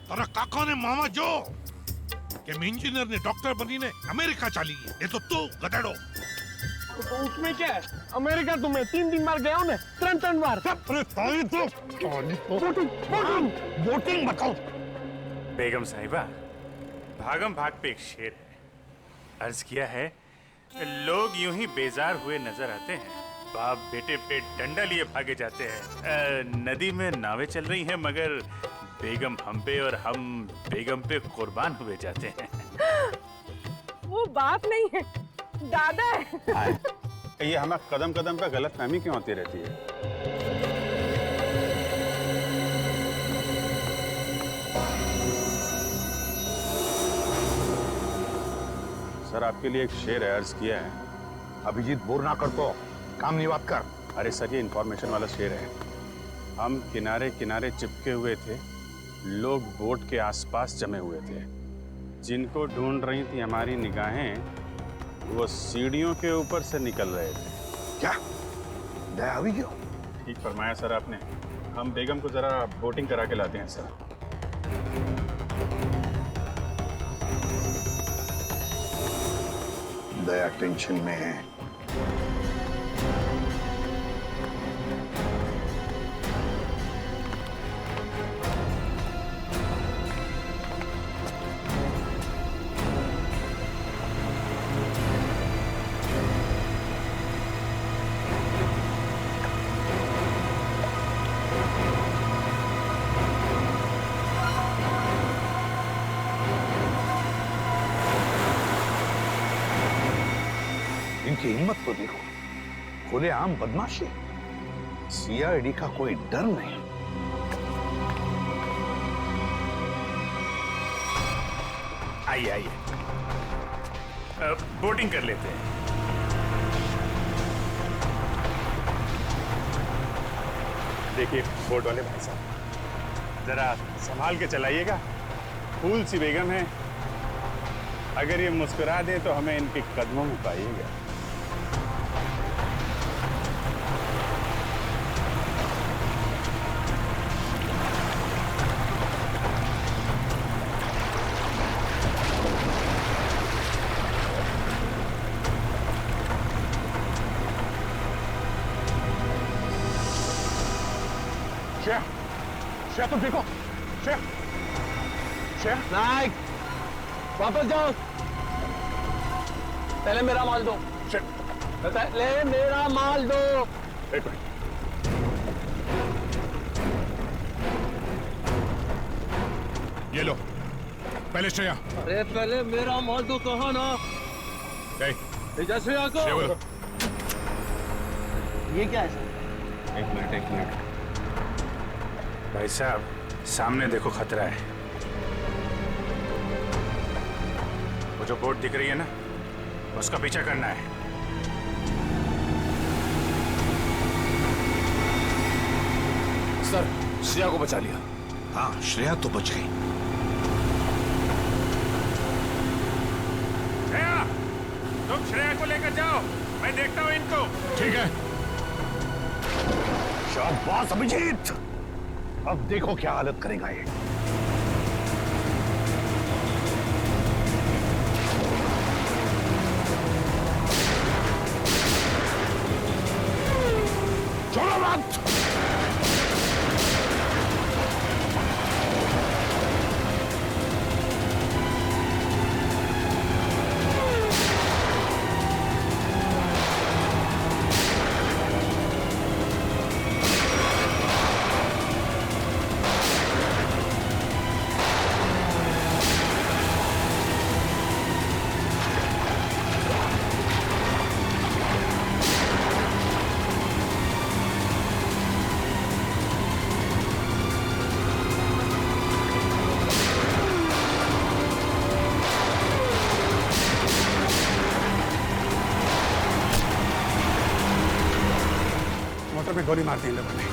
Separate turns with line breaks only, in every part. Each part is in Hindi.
તારા કાકાને મામા જો કે इंजीनियर ने डॉक्टर बनी ने अमेरिका चली गई, ये तो तू गधेड़ो।
तो उसमें क्या है? अमेरिका तो मैं 3 बार गया हूँ ना, 3 बार।
अरे ताली तो वोटिंग बताओ।
बेगम साहिबा, भागम भाग पे एक शेर है, अर्ज किया है, लोग यूं ही बेजार हुए नजर आते हैं, बाप बेटे पे डंडा लिए भागे जाते हैं। नदी में नावें चल रही हैं मगर बेगम हम पे और हम बेगम पे कुर्बान हुए जाते हैं।
वो बाप नहीं है, दादा है।
ये हमें कदम कदम पे गलतफहमी क्यों होती रहती है? सर आपके लिए एक शेर है, अर्ज किया है।
अभिजीत बोर ना कर तो काम नहीं बात कर।
अरे सर ये इंफॉर्मेशन वाला शेर है। हम किनारे किनारे चिपके हुए थे, लोग बोट के आसपास जमे हुए थे, जिनको ढूंढ रही थी हमारी निगाहें, वो सीढ़ियों के ऊपर से निकल रहे थे।
क्या दया हुई क्यों?
ठीक फरमाया सर आपने। हम बेगम को जरा बोटिंग करा के लाते हैं सर।
दया टेंशन में है। इनकी हिम्मत को देखो, खुलेआम बदमाशी, सीआईडी का कोई डर नहीं।
आइए आइए, बोटिंग कर लेते हैं।
देखिए बोट वाले भाई साहब, जरा संभाल के चलाइएगा, फूल सी बेगम है, अगर ये मुस्कुरा दें तो हमें इनके कदमों में पाइएगा।
शेख तुम देखो, शेख, शेख नाइक, वापस जाओ। पहले मेरा माल दो। पहले मेरा माल दो।
एक मिनट,
ये लो, पहले श्रेया।
अरे पहले मेरा माल दो, कहा ना। भेजा श्रेया को। ये क्या है सर?
एक मिनट।
भाई साहब सामने देखो, खतरा है। वो जो बोट दिख रही है ना, उसका पीछा करना है।
सर श्रेया को बचा लिया। हाँ श्रेया तो बच गई।
श्रेया, तुम श्रेया को लेकर जाओ, मैं देखता हूँ इनको।
ठीक है। शाबाश अभिजीत, अब देखो क्या हालत करेगा ये। छोड़ो मत।
मोटर में गोली मार दी इन लोगों ने।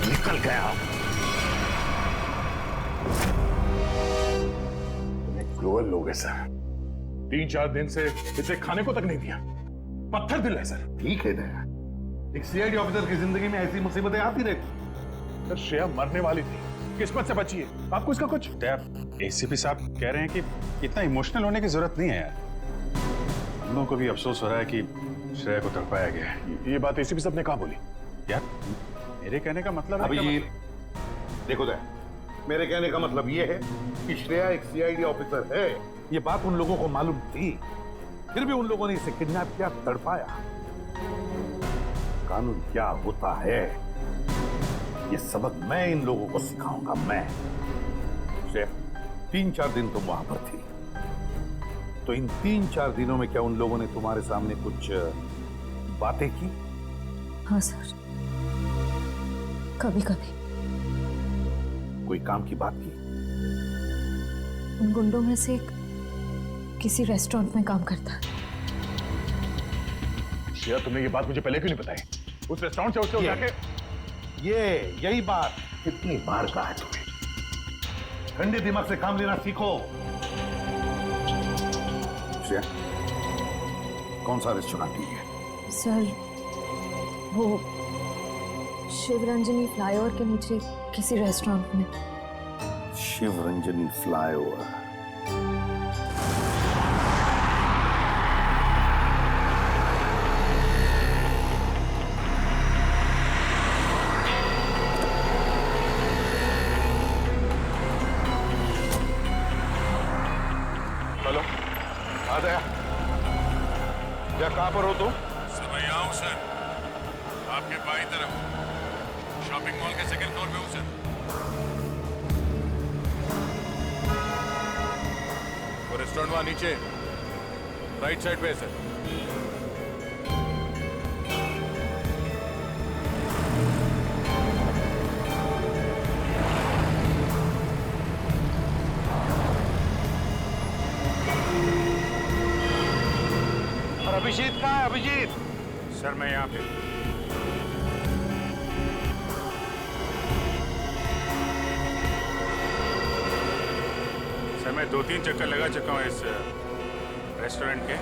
निकल गया। क्रूअल लोग हैं सर,
3-4 दिन से इसे खाने को तक नहीं दिया। पत्थर दिल है सर।
ठीक है दया, एक सीआईडी ऑफिसर की जिंदगी में ऐसी मुसीबतें आती रहती।
सर श्रेया मरने वाली थी, किस्मत से बची है। आपको इसका कुछ?
एसीपी साहब कह रहे हैं कि इतना इमोशनल होने की जरूरत नहीं है यार। हम लोगों को भी अफसोस हो रहा है कि श्रेया को तड़पाया गया है।
ये बात एसीपी साहब ने कहा बोली?
यार मेरे कहने का मतलब है
अभिजीत, देखो दया, मेरे कहने का मतलब ये है कि श्रेया एक सीआईडी ऑफिसर है। ये बात उन लोगों को मालूम थी, फिर भी उन लोगों ने इसे किडनैप किया, तड़पाया। कानून क्या होता है ये सबक मैं इन लोगों को सिखाऊंगा। मैं श्रेया, 3-4 दिन तुम वहां पर थी, तो इन 3-4 दिनों में क्या उन लोगों ने तुम्हारे सामने कुछ बातें की?
हाँ सर, कभी कभी।
कोई काम की बात की?
उन गुंडों में से एक किसी रेस्टोरेंट में काम करता है।
श्रेया, तुमने ये बात मुझे पहले क्यों नहीं बताई? उस रेस्टोरेंट से उससे जाके
यही बात कितनी बार कहा है तुम्हें? ठंडे दिमाग से काम लेना सीखो। श्रेया, कौन सा रेस्टोरेंट है?
सर वो शिवरंजनी फ्लाईओवर के नीचे किसी रेस्टोरेंट में।
शिवरंजनी फ्लाईओवर।
हेलो, आ गया। क्या कहां पर हो तुम?
सर मैं यहाँ हूँ सर, आपके बाई तरफ शॉपिंग मॉल के सेकंड फ्लोर पे हूँ सर।
वो रेस्टोरेंट वहां नीचे राइट साइड पे है सर।
और अभिजीत कहाँ है? अभिजीत
सर मैं यहाँ पे। सर मैं 2-3 चक्कर लगा चुका हूँ इस रेस्टोरेंट के,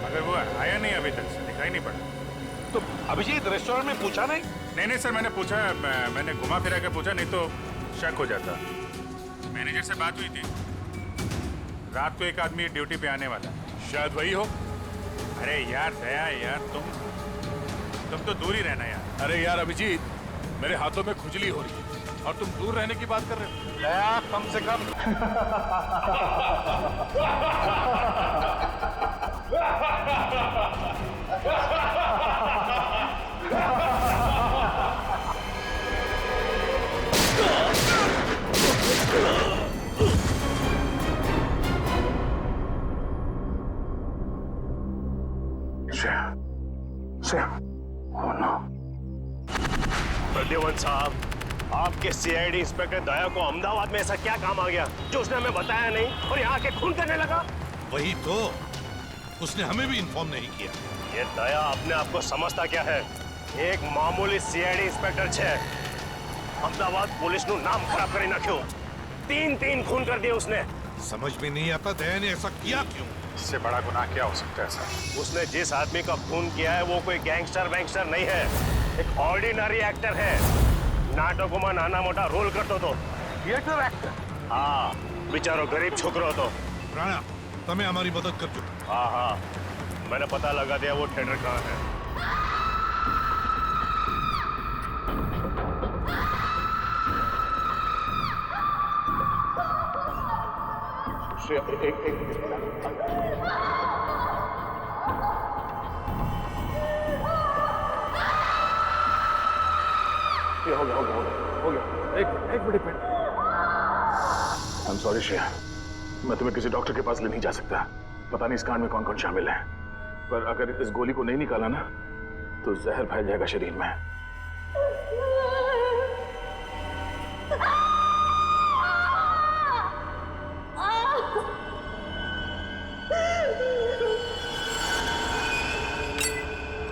मगर वो आया नहीं अभी तक, सर दिखाई नहीं पड़ा।
तो अभिजीत रेस्टोरेंट में पूछा नहीं?
नहीं सर, मैंने पूछा, मैंने घुमा फिरा के पूछा, नहीं तो शक हो जाता। मैनेजर से बात हुई थी, रात को एक आदमी ड्यूटी पे आने वाला,
शायद वही हो।
अरे यार दया यार, तुम तो दूर ही रहना यार।
अरे यार अभिजीत, मेरे हाथों में खुजली हो रही है और तुम दूर रहने की बात कर रहे हो।
दया कम से कम
प्रद्युमन साहब, आपके सीआईडी इंस्पेक्टर दया को अहमदाबाद में ऐसा क्या काम आ गया जो उसने हमें बताया नहीं और यहाँ आके खून करने लगा?
वही तो, उसने हमें भी इन्फॉर्म नहीं किया।
ये दया अपने आप को समझता क्या है? एक मामूली सीआईडी इंस्पेक्टर छे, अहमदाबाद पुलिस नु नाम खराब करी नाख्यो। 3 खून कर दिए उसने।
समझ में नहीं आता दया ने ऐसा किया क्यों।
इससे बड़ा गुनाह क्या हो सकता है सर?
उसने जिस आदमी का खून किया है वो कोई गैंगस्टर वैंगस्टर नहीं है, एक ऑर्डिनरी एक्टर है। नाटकों में नाना मोटा रोल करतो तो।
Theatre actor?
हाँ, बेचारो गरीब छोकरो तो।
राणा, तमें हमारी मदद कर दो।
हाँ, मैंने पता लगा दिया वो थिएटर कहाँ है।
हो गया। एक मिनट। I'm sorry श्रेया, मैं तुम्हें किसी डॉक्टर के पास ले नहीं जा सकता। पता नहीं इस कांड में कौन कौन शामिल है, पर अगर इस गोली को नहीं निकाला ना तो जहर फैल जाएगा शरीर में।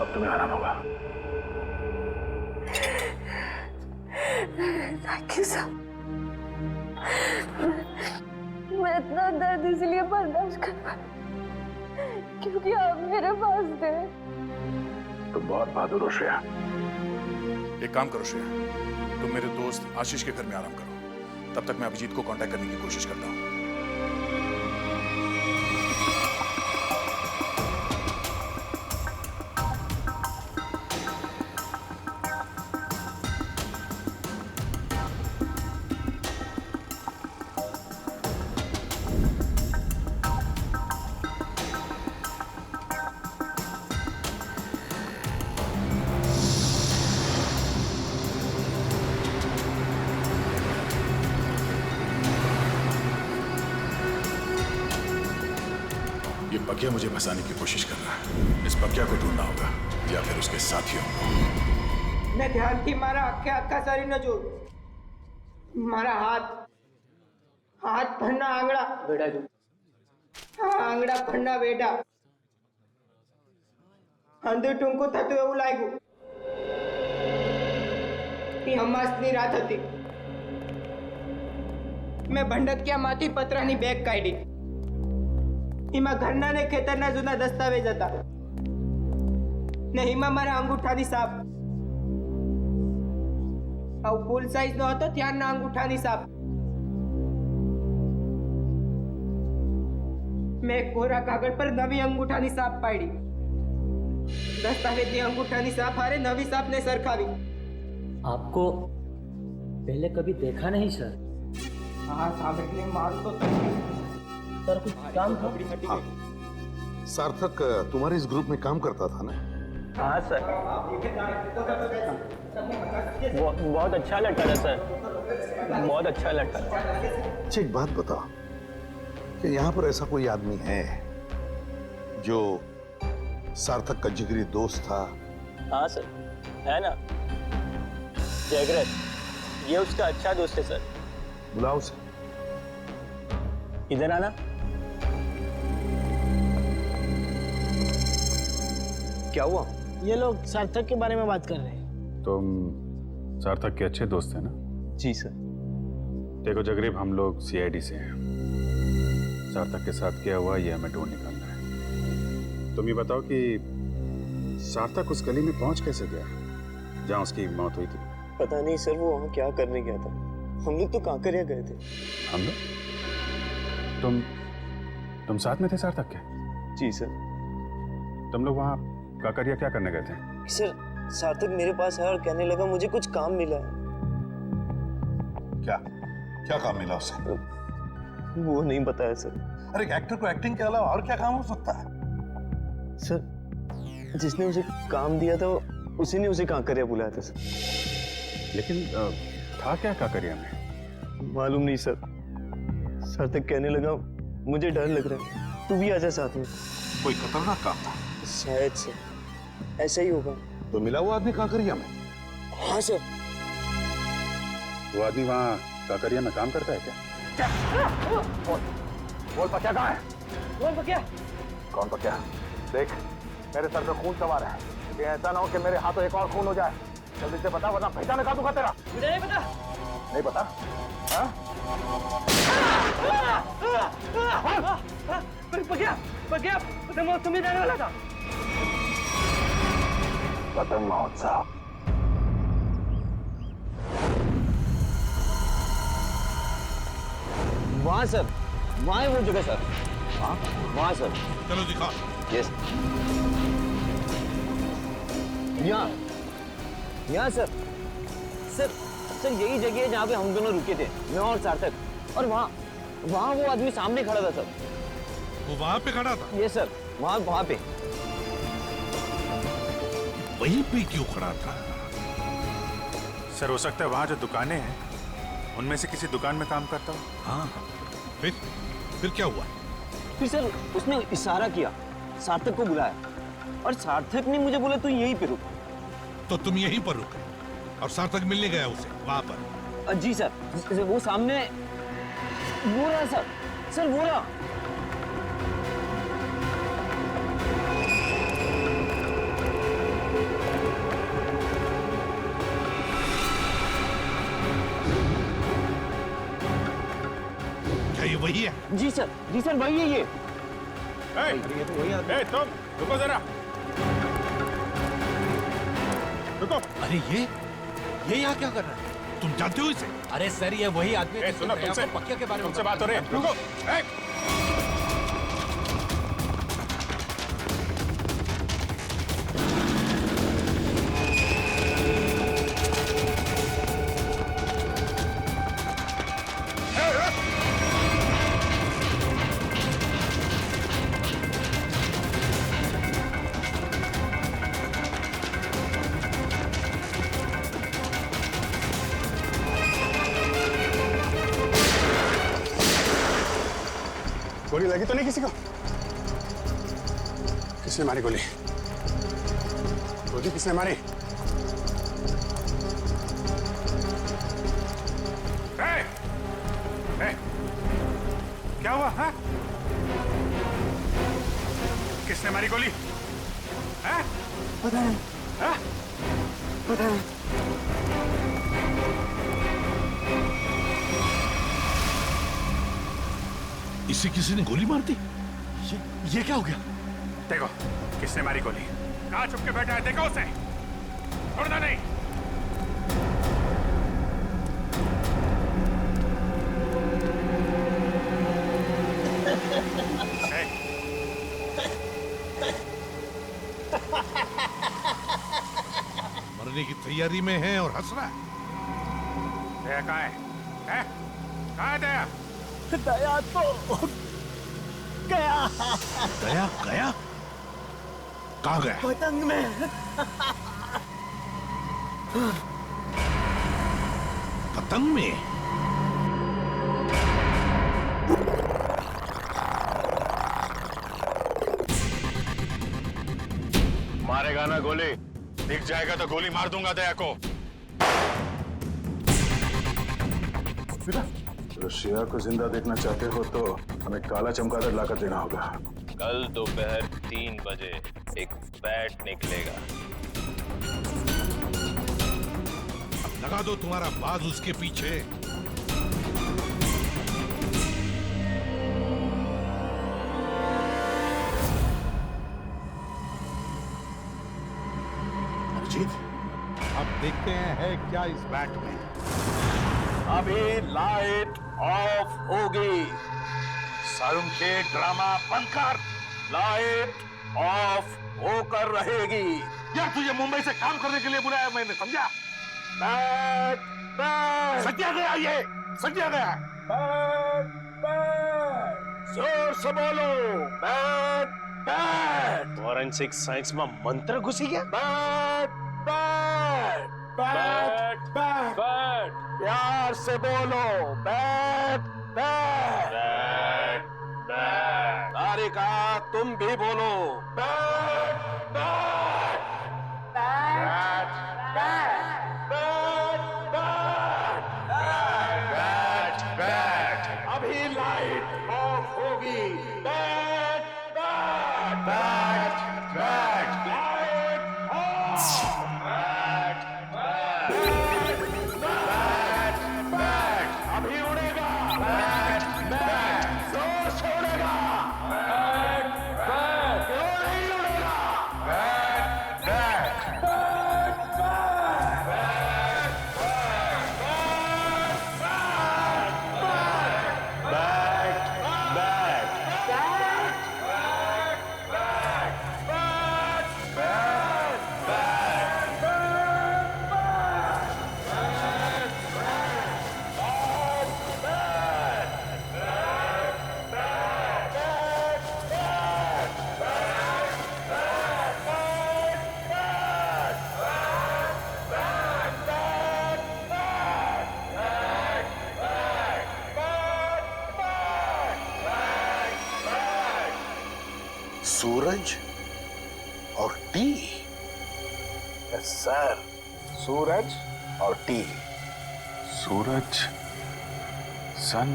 अब तुम्हें आराम होगा।
Thank you sir. मैं मैं इतना दर्द इसलिए बर्दाश्त कर पाई क्योंकि आप मेरे पास थे।
तो बहुत बहादुर हो श्रेया।
एक काम करो श्रेया, तुम मेरे दोस्त आशीष के घर में आराम करो, तब तक मैं अभिजीत को कांटेक्ट करने की कोशिश करता हूँ। ये बकिया मुझे फंसाने की कोशिश कर रहा है। इस बकिया को ढूंढना होगा या फिर उसके साथियों को।
मैं ध्यान की मारा आखा सारी न जो मारा हाथ भरना आंगड़ा बेटा जो आंगड़ा भरना बेटा अंदर टूंकू थતું એવું લાગ્યું એ હમાસની રાત હતી મેં ભંડકિયામાંથી પતરાની બેગ કાઢી એમાં ઘરના ને ખેતરના જૂના દસ્તાવેજ હતા ને એમાં મારા અંગૂઠાની સાપ આવ ફૂલ સાઈઝ નો હતો ત્યારના અંગૂઠાની સાપ મેં કોરા કાગળ પર નવી અંગૂઠાની સાપ પાડી દસ્તાવેજની અંગૂઠાની સાપ હારે નવી સાપને સરખાવી।
आपको पहले कभी देखा नहीं सर।
हाँ सामने मार तो
सर कुछ काम था?
हाँ। सार्थक तुम्हारे इस ग्रुप में काम करता था ना?
हाँ सर। बहुत अच्छा लड़का था सर, बहुत अच्छा लड़का था।
अच्छा एक बात बताओ कि यहाँ पर ऐसा कोई आदमी है जो सार्थक का जिगरी दोस्त था?
हाँ सर है ना, जयग्रत, ये उसका अच्छा दोस्त है सर।
बुलाओ उसे।
इधर आना।
क्या हुआ?
ये लोग सार्थक के बारे में बात कर रहे हैं।
तुम सार्थक के अच्छे दोस्त हैं ना?
जी सर।
देखो जगरीब, हम लोग सीआईडी से हैं। सार्थक के साथ क्या हुआ ये हमें ढूंढ निकालना है। तुम ये बताओ कि सार्थक उस गली में पहुंच कैसे गया जहां उसकी मौत हुई थी?
पता नहीं सर, वो वहाँ क्या करने गया था। हम लोग तो कांकरिया गए थे।
हम लोग? तुम साथ में थे सार्थक के?
जी सर।
तुम लोग वहाँ काकरिया क्या करने गए थे?
सर सार्थक मेरे पास आया और कहने लगा मुझे कुछ काम मिला है।
क्या क्या काम मिला उसे?
वो नहीं बताया सर।
अरे एक्टर को एक्टिंग के अलावा और क्या काम हो सकता है?
सर जिसने उसे काम दिया था उसी ने उसे कांकरिया बुलाया था सर।
लेकिन था क्या काकरिया में?
मालूम नहीं सर। सार्थक कहने लगा मुझे डर लग रहा है, तू भी आजा साथ में।
कोई खतरनाक काम था?
शायद सर ऐसा ही होगा।
तो मिला वो आदमी काकरिया में?
हाँ सर।
वो आदमी वहाँ काकरिया में काम करता है क्या?
बोल बकिया कहाँ है?
बोल बकिया।
कौन बकिया? देख मेरे सर पे खून सवार है, ये ऐसा ना हो कि मेरे हाथों एक और खून हो जाए। जल्दी से बता वरना पहचान लगा दूंगा तेरा।
मुझे नहीं पता।
नहीं पता? हाँ?
बकिया पतंग महोत्सव में जाने वाला था।
पतंग महोत्सव?
वहाँ सर, वहाँ है वो जगह सर। वहाँ सर।
चलो दिखा।
यस। यहाँ सर। सर यही जगह है जहाँ पे हम दोनों रुके थे, मैं और सार्थक। और वहाँ वो आदमी सामने खड़ा था सर।
वो वहाँ पे खड़ा था?
ये सर वहाँ पे।
वहीं पे क्यों खड़ा था?
सर हो सकता है वहाँ जो दुकानें हैं उनमें से किसी दुकान में काम करता हूँ।
हाँ फिर क्या हुआ?
फिर सर उसने इशारा किया, सार्थक को बुलाया और सार्थक ने मुझे बोला तू यहीं पे रुक।
तो तुम यहीं पर रुके और सार्थक मिलने गया उसे वहां पर?
जी सर, वो सामने वो रहा सर वो रहा।
क्या ये वही वही है।
जी सर वही है ये।
ये तो वही आदमी। तुम रुको जरा, रुको।
अरे ये यहाँ क्या कर रहा है?
तुम जानते हो इसे?
अरे सर ये वही आदमी है
सुनो, तुमसे
पक्के के बारे में
तुमसे बात हो रही है। रुको।
गोली लगी तो नहीं किसी को? किसने मारी गोली? गोली किसने मारी?
क्या हुआ? हाँ? किसने मारी गोली? हाँ?
पता नहीं।
हाँ?
पता नहीं।
इसे किसी ने गोली मार दी?
ये क्या हो गया? देखो किसने मारी गोली। कहाँ छुप के बैठा है? देखो उसे, छोड़ना नहीं।
मरने की तैयारी में है और हंस रहा है।
दया कहाँ है? कहाँ है दया?
दया तो गया।
गया? गया? कहाँ गया?
पतंग में।
पतंग में?
मारेगा ना गोली? दिख जाएगा तो गोली मार दूंगा दया को।
रशिया को जिंदा देखना चाहते हो तो हमें काला चमगादड़ लाकर देना होगा।
कल दोपहर 3 बजे एक बैट निकलेगा।
अब लगा दो तुम्हारा बाज उसके पीछे।
अभिजीत,
अब देखते हैं है क्या इस बैट में।
अभी लाइट ऑफ होगी। शर्म के ड्रामा बंद कर। लाइट ऑफ होकर रहेगी।
यार तुझे मुंबई से काम करने के लिए बुलाया मैंने, समझा?
बैट बैट
सजा गया, ये सजा गया।
बैट बैट जोर से बोलो। बैट बैट
फॉरेंसिक साइंस में मंत्र घुसी गया।
Bat bat bat bat bat प्यार से बोलो। Bat bat
bat bat.
Tarika तुम भी बोलो। Bat bat bat bat bat bat. अभी लाइट ऑफ होगी। Bat bat bat bat light off. अभी उड़ेगा। बैट बैट जोर से उड़ेगा। बैट बैट क्यों नहीं उड़ेगा? बैट बैट बैट
सूरज और टी।
Yes sir. सूरज और टी।
सूरज, सन,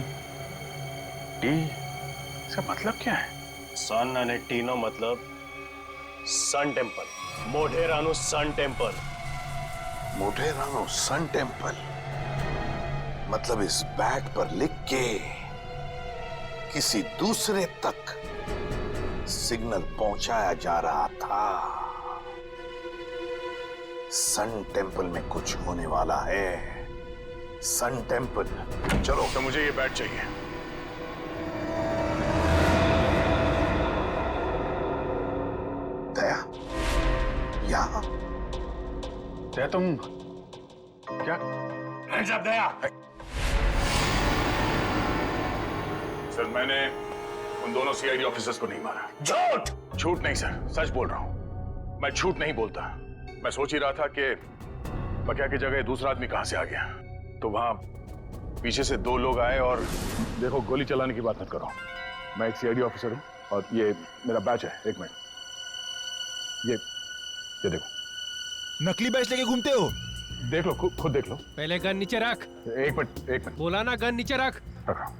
टी, इसका मतलब क्या है?
सन अने टी नो मतलब सन टेम्पल। मोढेरानु सन टेम्पल।
मोढेरानो सन टेम्पल मतलब इस बैट पर लिख के
किसी दूसरे तक सिग्नल पहुंचाया जा रहा था। सन टेम्पल में कुछ होने वाला है। Sun temple.
चलो, तो मुझे ये बैट चाहिए।
दया, यहां?
दया, तुम क्या?
दया। सर, मैंने उन दोनों सीआईडी ऑफिसर्स को नहीं मारा।
झूठ!
झूठ नहीं सर, सच बोल रहा हूं। मैं झूठ नहीं बोलता। मैं सोच ही रहा था कि बकिया की जगह दूसरा आदमी कहां से आ गया, तो वहां पीछे से दो लोग आए और देखो, गोली चलाने की बात मत करो। मैं एक सीआईडी ऑफिसर हूं और ये मेरा बैच है। एक मिनट, ये देखो।
नकली बैच लेके घूमते हो?
देख लो, खुद देख लो।
पहले गन नीचे रख।
एक मिनट।
बोला ना, गन नीचे रख।
रख रहा हूं।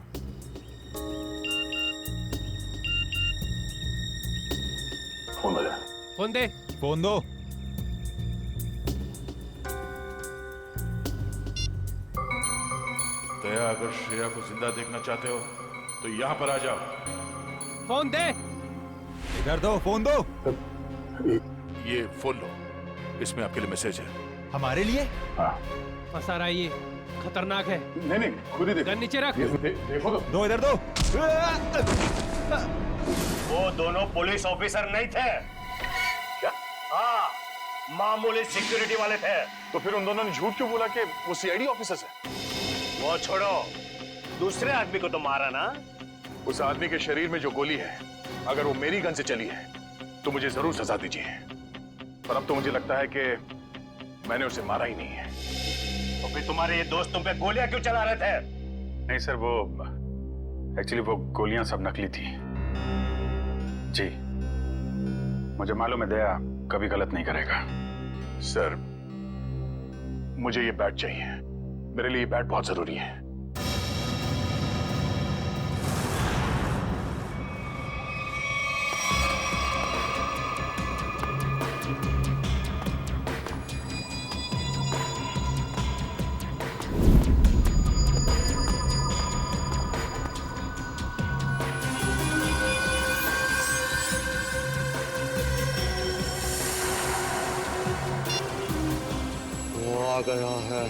फोन बजा।
फोन दे।
फोन दो।
दया, अगर श्रेया को जिंदा देखना चाहते हो तो यहां पर आ जाओ।
फोन दे।
इधर दो, फोन दो।
ये फोन लो, इसमें आपके लिए मैसेज है।
हमारे लिए?
हाँ।
फंसा रहा है ये, खतरनाक है।
नहीं, खुद ही देखो।
गन नीचे रख।
देखो तो।
दो, इधर दो।
वो दोनों पुलिस ऑफिसर नहीं थे।
क्या?
हाँ, मामूली सिक्योरिटी वाले थे।
तो फिर उन दोनों ने झूठ क्यों बोला कि वो सीआईडी ऑफिसर्स है?
वो छोड़ो, दूसरे आदमी को तो मारा ना।
उस आदमी के शरीर में जो गोली है, अगर वो मेरी गन से चली है तो मुझे जरूर सजा दीजिए। पर अब तो मुझे लगता है कि मैंने उसे मारा ही नहीं है।
तो फिर तुम्हारे ये दोस्त तुम पे गोलियां क्यों चला रहे थे?
नहीं सर, वो एक्चुअली वो गोलियां सब नकली थी जी। मुझे मालूम है दया कभी गलत नहीं करेगा।
सर, मुझे ये बैट चाहिए। मेरे लिए ये बैट बहुत जरूरी है।
वो आ गया है।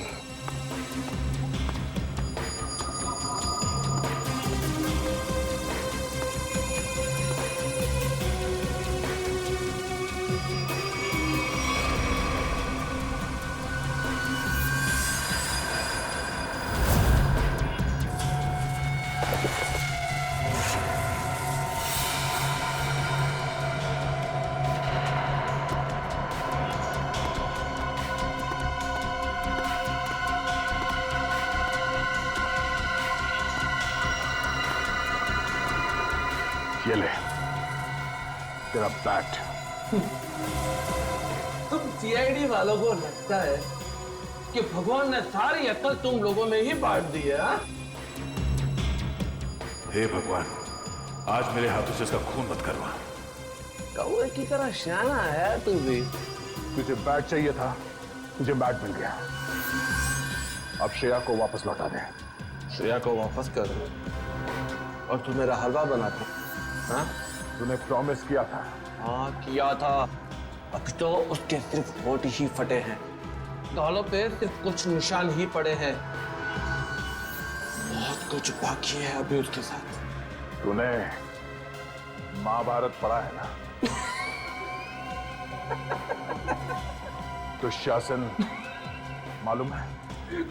ये ले तेरा बैट।
तुम सीआईडी वालों को लगता है कि भगवान ने सारी अक्ल तुम लोगों में ही बांट दी है?
हे भगवान, आज मेरे हाथों से इसका खून मत करवा।
कौवे की तरह शाना है तू भी।
तुझे बैट चाहिए था, तुझे बैट मिल गया। अब श्रेया को वापस लौटा दे।
श्रेया को वापस कर और तू मेरा हलवा बना दे। हाँ?
तूने प्रॉमिस किया था।
हाँ, किया था। अब तो उसके सिर्फ होठ ही फटे हैं, गालों पे सिर्फ कुछ निशान ही पड़े हैं। बहुत कुछ बाकी है अभी उसके साथ।
तूने महाभारत पढ़ा है ना? दुशासन मालूम है?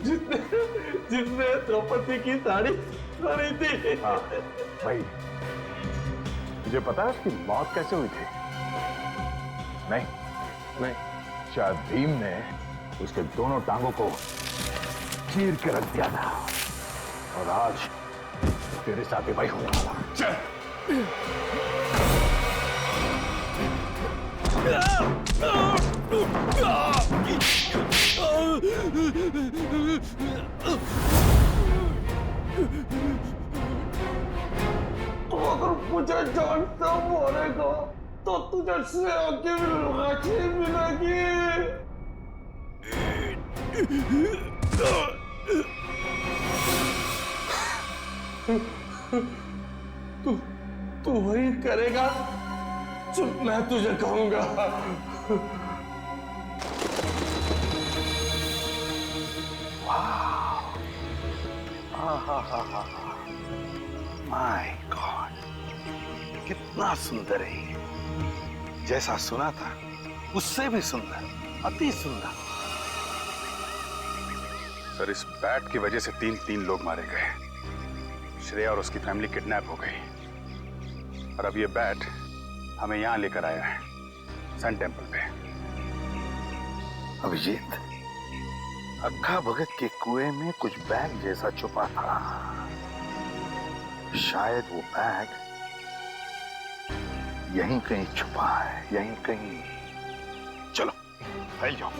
जिसने द्रौपदी की साड़ी पहनी थी।
हाँ भाई, तुझे पता है उसकी मौत कैसे हुई थी? नहीं, शायद भीम ने उसके दोनों टांगों को चीर के रख दिया था और आज तेरे साथ भी वही होने वाला।
तो अगर मुझे जानता मारेगा तो तुझे श्रेया की लाठी मिलेगी। तू वही करेगा जो मैं तुझे कहूंगा।
माय गॉड, कितना सुंदर है ये। जैसा सुना था उससे भी सुंदर, अति सुंदर।
सर, इस बैट की वजह से तीन लोग मारे गए। श्रेया और उसकी फैमिली किडनैप हो गई और अब ये बैट हमें यहां लेकर आया है, सन टेम्पल पे।
अभिजीत, अक्खा भगत के कुएं में कुछ बैग जैसा छुपा था। शायद वो बैग यहीं कहीं छुपा है, यहीं कहीं। चलो फैल जाओ।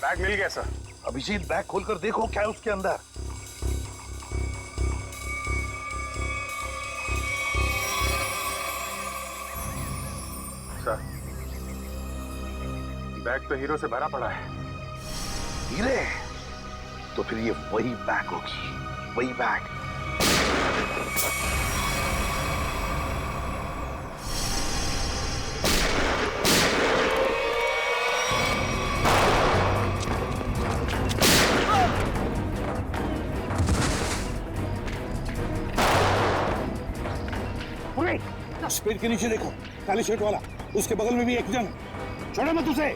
बैग मिल गया सर।
अभिजीत, बैग खोलकर देखो क्या है उसके अंदर।
सर, बैग तो हीरो से भरा पड़ा है।
हीरे? तो फिर ये वही बैग होगी, वही बैग।
इस पेड़ के नीचे देखो, काले शर्ट वाला, उसके बगल में भी एक जन। छोड़ो मत उसे।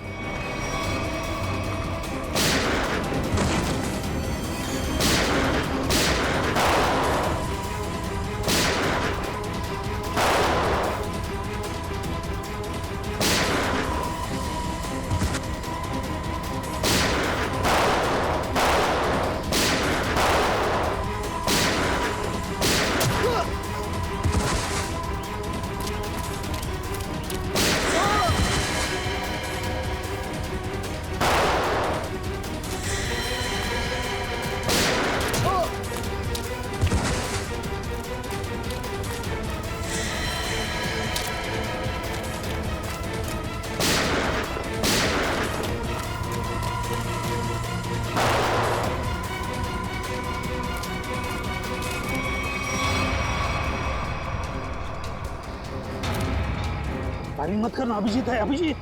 फायरिंग मत करना, अभिजीत है, अभिजीत।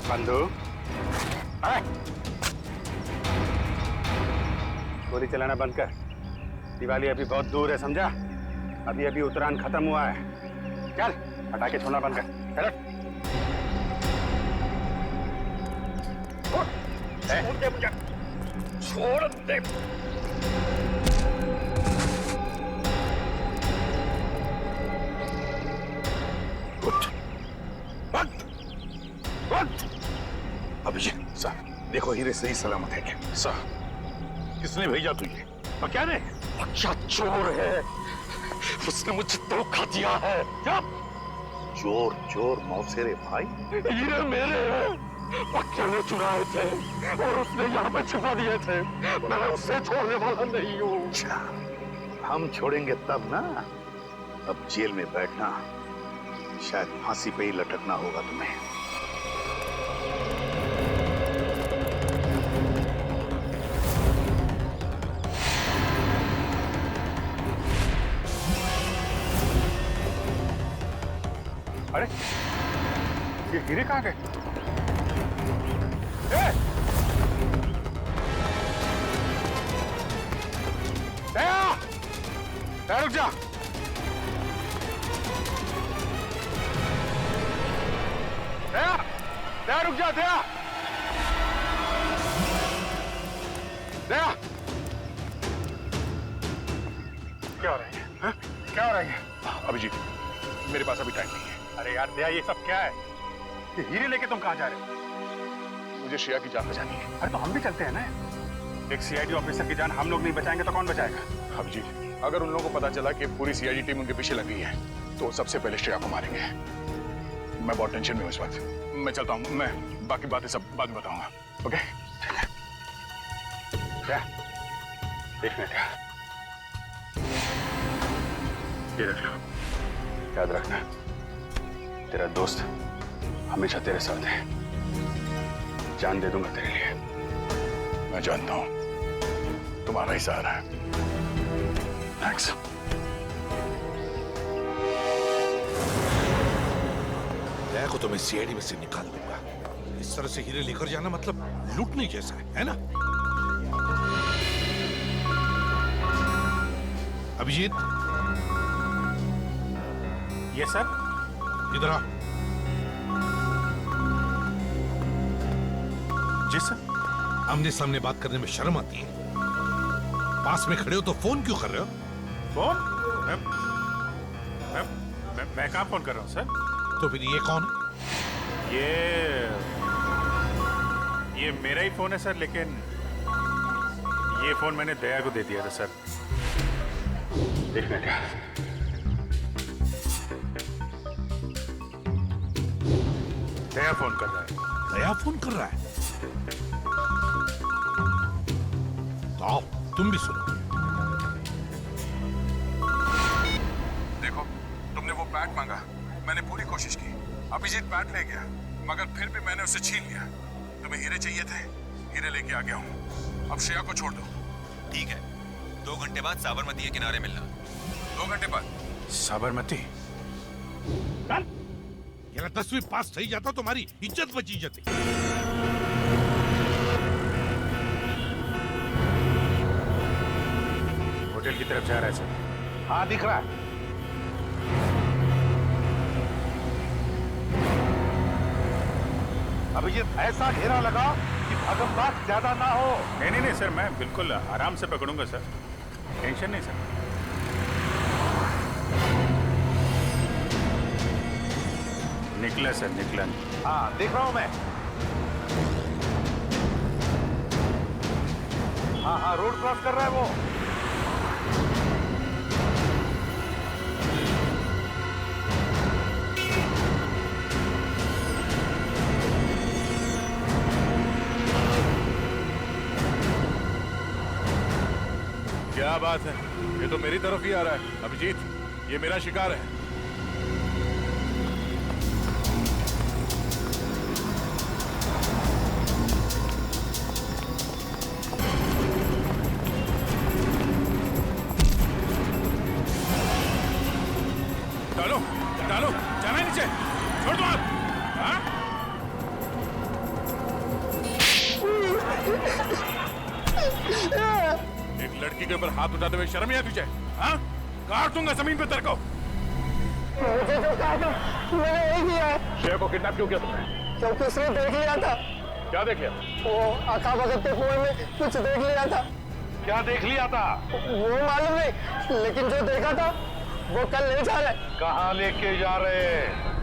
बंदूक गोली चलाना बंद कर। दिवाली अभी बहुत दूर है, समझा? अभी अभी उत्तरायण खत्म हुआ है। चल पटाखे छोड़ना बंद कर।
छोड़ दे मुझे, छोड़ दे।
अभिजीत साहब देखो हीरे सही सलामत है क्या? साहब किसने भेजा तुझे? और क्या ने?
अच्छा चोर है, उसने मुझे धोखा दिया है। क्या?
चोर चोर मौसेरे भाई?
हीरे मेरे हैं, पक्के ने चुराए थे और उसने यहाँ पे छुपा दिए थे। मैं उससे छोड़ने वाला नहीं हूँ।
हम छोड़ेंगे तब ना। अब जेल में बैठना, शायद फांसी पे ही लटकना होगा तुम्हें।
अरे ये हीरे कहाँ गए? दया रुक जा। दया रुक जा। दया क्या हो रहा है? हा? क्या हो रहा है?
अभिजीत मेरे पास अभी टाइम नहीं है।
अरे यार दया ये सब क्या है? ये हीरे लेके तुम कहाँ जा रहे हो?
मुझे श्रेया की जान बचानी है।
अरे तो हम भी चलते हैं ना। एक सीआईडी ऑफिसर की जान हम लोग नहीं बचाएंगे तो कौन बचाएगा?
अभिजीत अगर उन लोगों को पता चला कि पूरी सीआईडी टीम उनके पीछे लग गई है तो सबसे पहले श्रेया को मारेंगे। मैं बहुत टेंशन में हूँ इस वक्त। मैं चलता हूँ, मैं बाकी बातें सब बाद में बताऊंगा। ओके?
क्या? एक मिनट ये रख लो, याद रखना तेरा दोस्त हमेशा तेरे साथ है। जान दे दूंगा तेरे लिए।
मैं जानता हूं तुम्हारा ही सहारा है। थैंक्स।
दया को तो मैं सीआईडी में से निकाल दूंगा। इस तरह से हीरे लेकर जाना मतलब लूटने जैसा है ना? अभिजीत
ये सर
इधर आ।
जी सर।
आमने सामने बात करने में शर्म आती है? पास में खड़े हो तो फोन क्यों कर रहे हो?
फोन? मैं कहाँ फोन कर रहा हूँ सर?
तो फिर ये कौन है?
ये मेरा ही फोन है सर, लेकिन ये फोन मैंने दया को दे दिया था सर।
एक मिनट।
दया फोन कर रहा है।
दया फोन कर रहा है? तो आओ तुम भी सुनो।
देखो तुमने वो पैड मांगा, मैंने पूरी कोशिश की। अभिजीत पैड ले गया मगर फिर भी मैंने उसे छीन लिया। तुम्हें हीरे चाहिए थे, हीरे लेके आ गया हूँ। अब श्रेया को छोड़ दो।
ठीक है, 2 घंटे बाद साबरमती के किनारे मिलना।
2 घंटे बाद?
साबरमती?
यार 10वीं पास थी जाता तो तुम्हारी इज्जत बची जाती।
होटल की तरफ जा रहा है सर।
हाँ दिख रहा है। अभिजीत ऐसा घेरा लगा कि भागम-भाग ज्यादा ना हो।
नहीं सर, मैं बिल्कुल आराम से पकड़ूंगा सर, टेंशन नहीं सर। निकला सर, निकला।
हाँ देख रहा हूं मैं। हाँ रोड क्रॉस कर रहा है वो।
क्या बात है, ये तो मेरी तरफ ही आ रहा है। अभिजीत ये मेरा शिकार है।
डालो डालो, जाना है नीचे, छोड़ दो आप। हाँ?
एक लड़की के ऊपर हाथ उठाते हुए शर्म नहीं आती तुझे? हाँ? काट दूंगा जमीन पे तेरे को।
मुझे जो कहा था
मैंने वही किया है।
शेर को किडनैप क्यों किया तुमने?
क्योंकि उसने देख लिया था।
क्या देख लिया?
वो आका भगत के कुएं में कुछ देख लिया था।
क्या देख लिया था?
वो मालूम नहीं, लेकिन जो देखा था वो कल ले जा रहे।
कहाँ लेके जा रहे?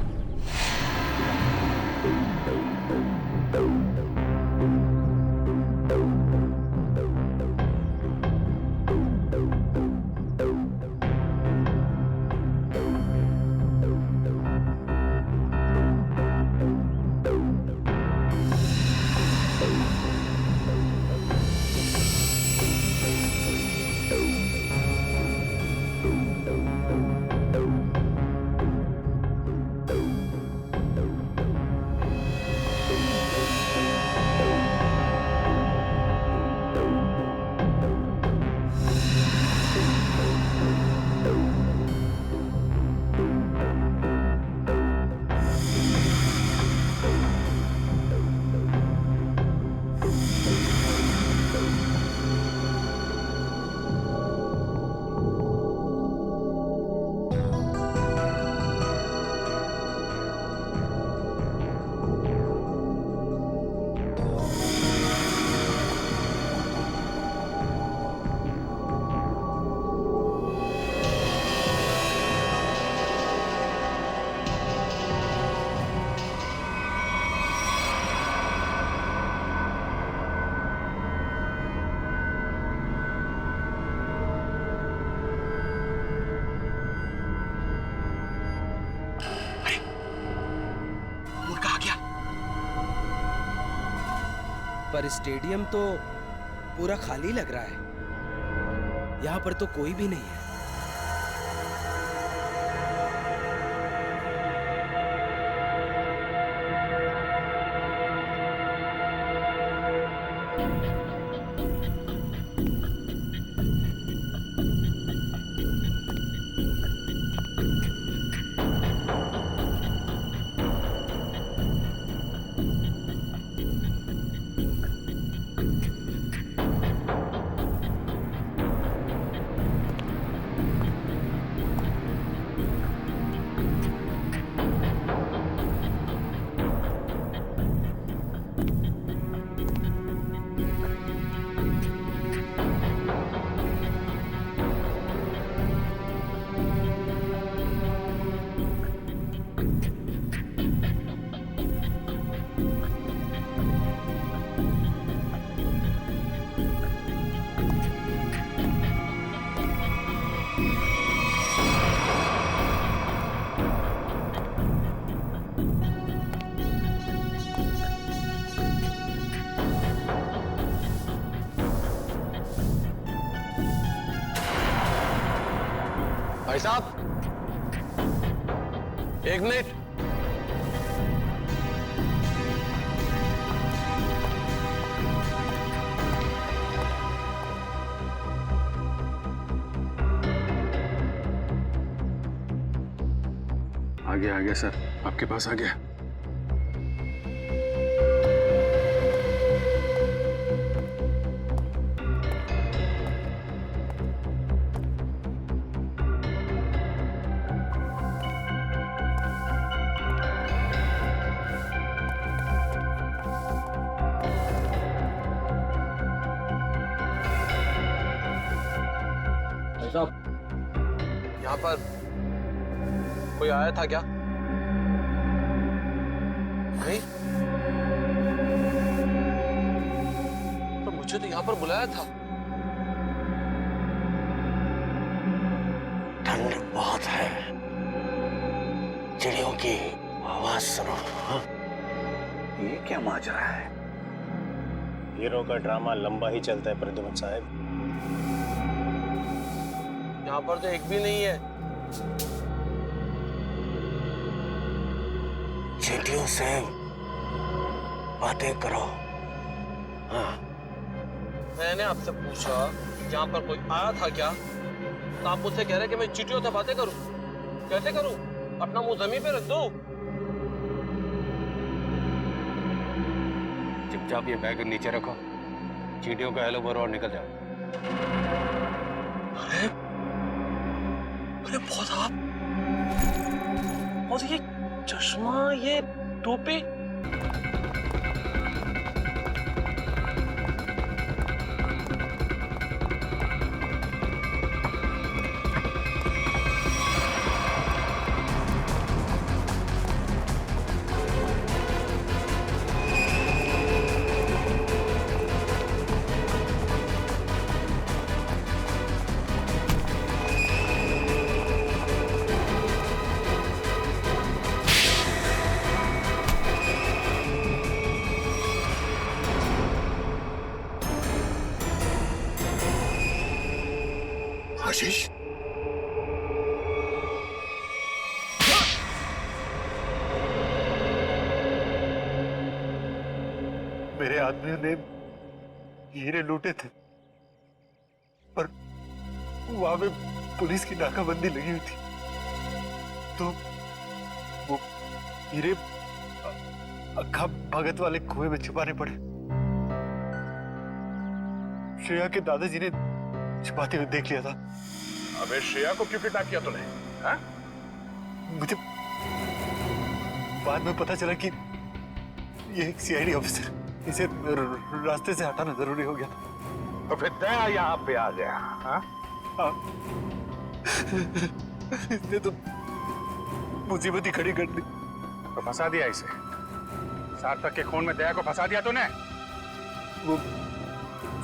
पर स्टेडियम तो पूरा खाली लग रहा है। यहाँ पर तो कोई भी नहीं है। भाई साहब, एक मिनट।
आ गया सर, आपके पास आ गया।
यहाँ पर कोई आया था क्या? नहीं, तो मुझे तो यहाँ पर बुलाया था।
ठंड बहुत है, चिड़ियों की आवाज सुनो।
ये क्या माजरा है?
हीरो का ड्रामा लंबा ही चलता है प्रद्युमन साहब।
यहाँ पर तो एक भी नहीं है।
चींटियों से बातें करो। हाँ।
मैंने आपसे पूछा यहाँ पर कोई आया था क्या, तो आप मुझसे कह रहे कि मैं चींटियों से बातें करूं। कैसे करूं? अपना मुंह जमीन पे रख दो।
चुपचाप ये बैग नीचे रखो, चींटियों का हेलो बोलो और निकल जाओ।
अरे बहुत आप, और ये चश्मा, ये टोपी।
आशीष,
मेरे आदमियों ने हीरे लूटे थे, पर वहां में पुलिस की नाकाबंदी लगी हुई थी, तो वो हीरे अक्खा भगत वाले कुएं में छुपाने पड़े। श्रेया के दादाजी ने छुपाते हुए देख लिया था।
अबे श्रेया को क्यों किडनैप किया तूने? हाँ?
मुझे बाद में पता चला कि ये एक सीआईडी ऑफिसर, इसे रास्ते से हटाना जरूरी हो गया था।
तो फिर दया यहाँ पे आ गया। हाँ?
इसने तो मुसीबत ही खड़ी कर दी।
तो फंसा दिया इसे। सार्थक के खून में दया को फंसा दिया तूने।
वो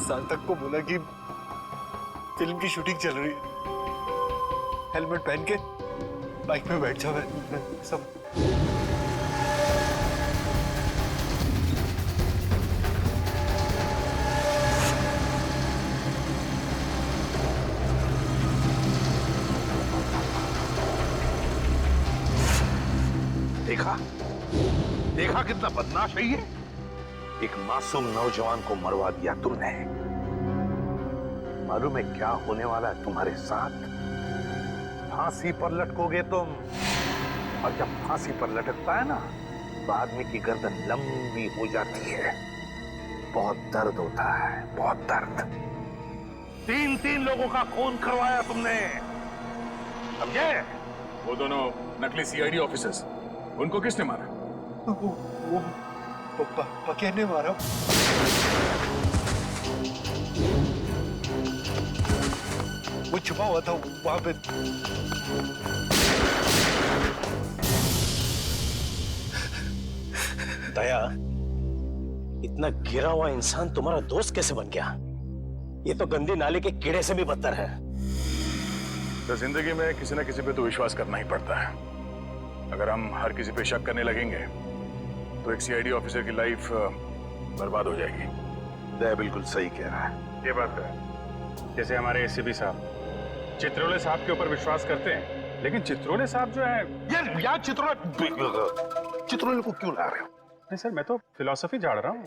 सार्थक को बोला कि फिल्म की शूटिंग चल रही है, हेलमेट पहन के बाइक में बैठ जाओ। सब
देखा देखा कितना बदमाश है ये। एक मासूम नौजवान को मरवा दिया तुमने। मालूम है क्या होने वाला है तुम्हारे साथ? फांसी पर लटकोगे तुम, और जब फांसी पर लटकता है ना तो आदमी की गर्दन लंबी हो जाती है। बहुत दर्द होता है, बहुत दर्द। 3 लोगों का खून करवाया तुमने, समझे?
वो दोनों नकली सीआईडी ऑफिसर्स, उनको किसने मारा?
वो पके ने मारा। वो छुपा हुआ था वहां पे।
दया, इतना गिरा हुआ इंसान तुम्हारा दोस्त कैसे बन गया? ये तो गंदी नाले के कीड़े से भी बदतर है।
तो जिंदगी में किसी न किसी पे तो विश्वास करना ही पड़ता है। अगर हम हर किसी पे शक करने लगेंगे तो एक सीआईडी ऑफिसर की लाइफ बर्बाद हो जाएगी।
दया बिल्कुल सही कह रहा है।
ये बात है। जैसे हमारे एसीपी साहब चित्रोले साहब के ऊपर विश्वास करते हैं, लेकिन चित्रोले साहब जो है
यार चित्रोले को क्यों ला रहे हो?
नहीं सर, मैं तो फिलॉसफी झाड़ रहा हूँ।